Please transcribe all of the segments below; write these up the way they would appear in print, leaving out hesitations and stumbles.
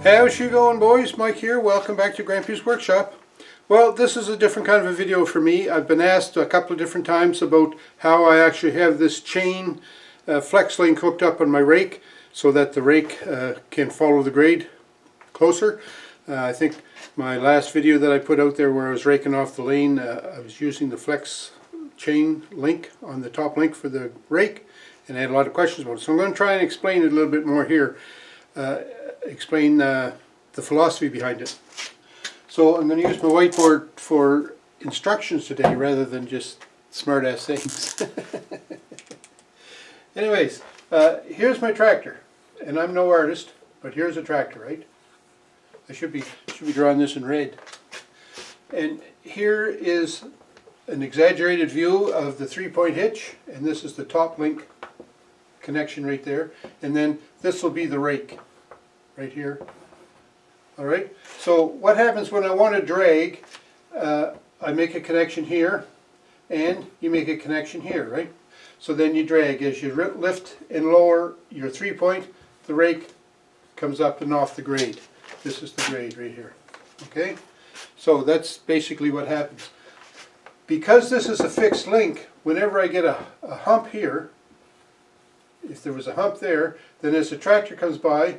How's you going, boys? Mike here. Welcome back to Grampie's workshop. Well, this is a different kind of a video for me. I've been asked a couple of different times about how I actually have this chain flex link hooked up on my rake so that the rake can follow the grade closer. I think my last video that I put out there where I was raking off the lane, I was using the flex chain link on the top link for the rake, and I had a lot of questions about it. So I'm going to try and explain it a little bit more here. Explain the philosophy behind it. So I'm going to use my whiteboard for instructions today rather than just smart-ass things. Anyways, here's my tractor, and I'm no artist, but here's a tractor, right? I should be drawing this in red. And here is an exaggerated view of the 3-point hitch, and this is the top link connection right there, and then this will be the rake right here. Alright, so what happens when I want to drag, I make a connection here and you make a connection here, right? So then you drag. As you lift and lower your 3-point, the rake comes up and off the grade. This is the grade right here. Okay, so that's basically what happens. Because this is a fixed link, whenever I get a hump here, if there was a hump there, then as the tractor comes by,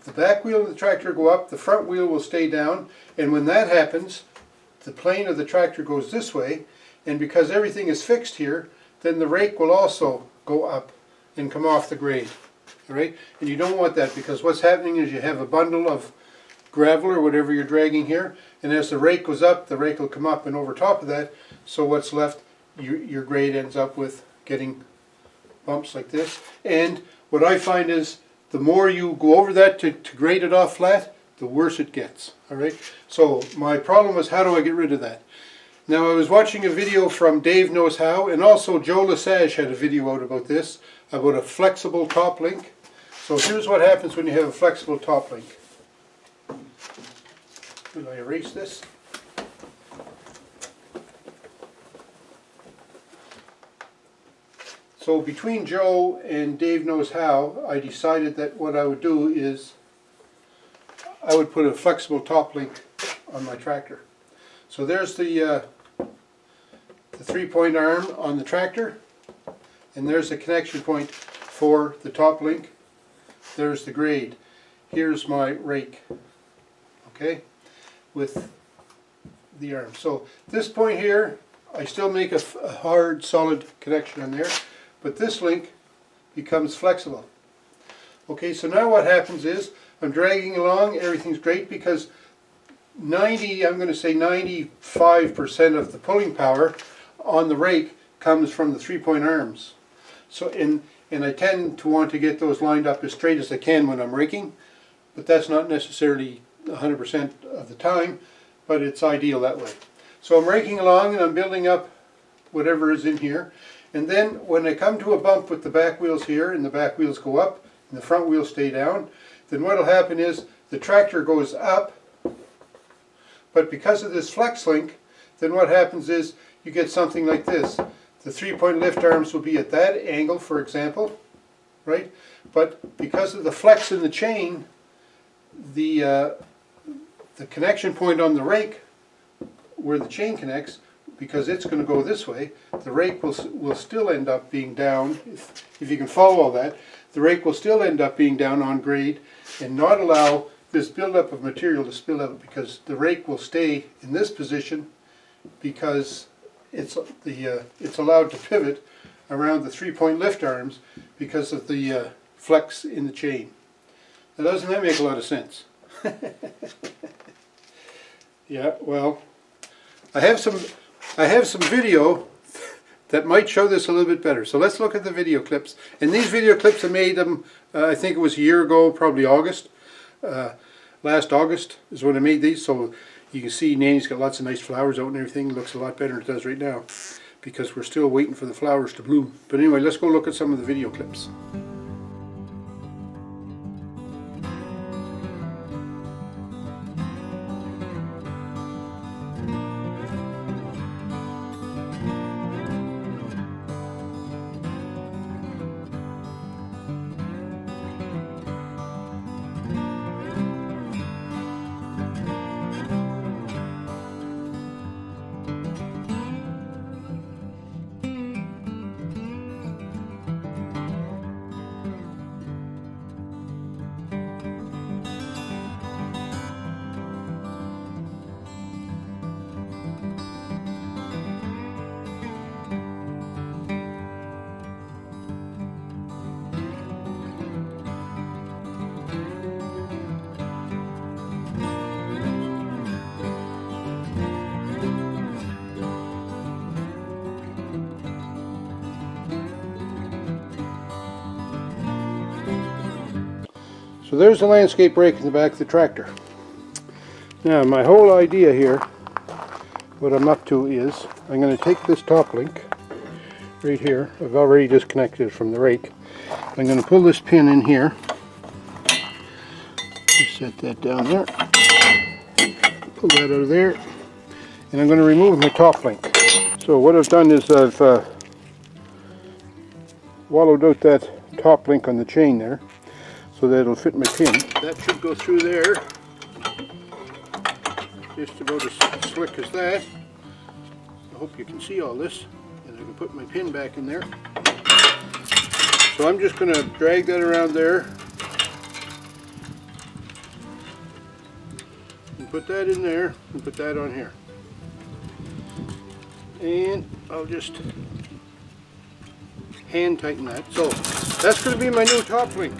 the back wheel of the tractor will go up, the front wheel will stay down, and when that happens, the plane of the tractor goes this way, and because everything is fixed here, then the rake will also go up and come off the grade. Alright? And you don't want that, because what's happening is you have a bundle of gravel or whatever you're dragging here, and as the rake goes up, the rake will come up and over top of that, so what's left, your grade ends up with getting bumps like this. And what I find is the more you go over that to grade it off flat, the worse it gets. Alright? So my problem was, how do I get rid of that? Now I was watching a video from Dave Knows How, and also Joe Lesage had a video out about this, about a flexible top link. So here's what happens when you have a flexible top link. Will I erase this? So between Joe and Dave Knows How, I decided that what I would do is I would put a flexible top link on my tractor. So there's the 3-point arm on the tractor, and there's the connection point for the top link. There's the grade. Here's my rake, okay, with the arm. So this point here, I still make a hard, solid connection on there. But this link becomes flexible. Okay, so now what happens is I'm dragging along, everything's great, because I'm going to say 95% of the pulling power on the rake comes from the 3-point arms. So and I tend to want to get those lined up as straight as I can when I'm raking, but that's not necessarily 100% of the time, but it's ideal that way. So I'm raking along and I'm building up whatever is in here. And then when I come to a bump with the back wheels here, and the back wheels go up, and the front wheels stay down, then what will happen is the tractor goes up, but because of this flex link, then what happens is you get something like this. The 3-point lift arms will be at that angle, for example, right? But because of the flex in the chain, the connection point on the rake, where the chain connects, because it's going to go this way, the rake will still end up being down. If you can follow all that, the rake will still end up being down on grade and not allow this buildup of material to spill out, because the rake will stay in this position because it's allowed to pivot around the 3-point lift arms because of the flex in the chain. Now, doesn't that make a lot of sense? Yeah, well, I have some video that might show this a little bit better. So let's look at the video clips. And these video clips I made them, I think it was a year ago, probably August. Last August is when I made these. So you can see Nanny's got lots of nice flowers out and everything. It looks a lot better than it does right now, because we're still waiting for the flowers to bloom. But anyway, let's go look at some of the video clips. So there's the landscape rake in the back of the tractor. Now my whole idea here, what I'm up to is, I'm going to take this top link right here. I've already disconnected it from the rake. I'm going to pull this pin in here. Just set that down there. Pull that out of there. And I'm going to remove my top link. So what I've done is I've wallowed out that top link on the chain there so that it'll fit my pin. That should go through there. Just about as slick as that. I hope you can see all this. And I can put my pin back in there. So I'm just going to drag that around there. And put that in there and put that on here. And I'll just hand tighten that. So that's going to be my new top link.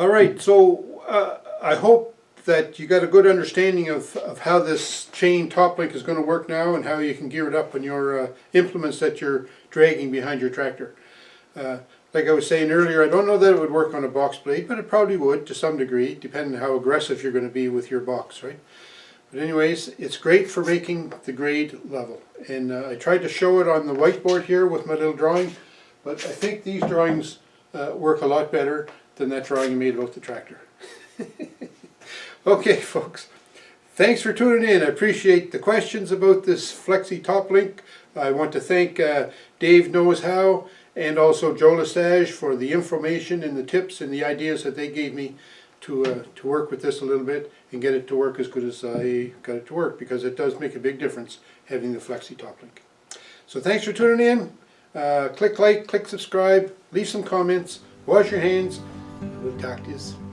Alright, so I hope that you got a good understanding of how this chain top link is going to work now and how you can gear it up on your implements that you're dragging behind your tractor. Like I was saying earlier, I don't know that it would work on a box blade, but it probably would to some degree, depending on how aggressive you're going to be with your box, right? But anyways, it's great for making the grade level. And I tried to show it on the whiteboard here with my little drawing, but I think these drawings work a lot better than that drawing you made about the tractor. Okay, folks. Thanks for tuning in. I appreciate the questions about this flexi top link. I want to thank Dave Knows How and also Joe Lesage for the information and the tips and the ideas that they gave me to work with this a little bit and get it to work as good as I got it to work, because it does make a big difference having the flexi top link. So thanks for tuning in. Click like, click subscribe, leave some comments, wash your hands. We'll talk to you.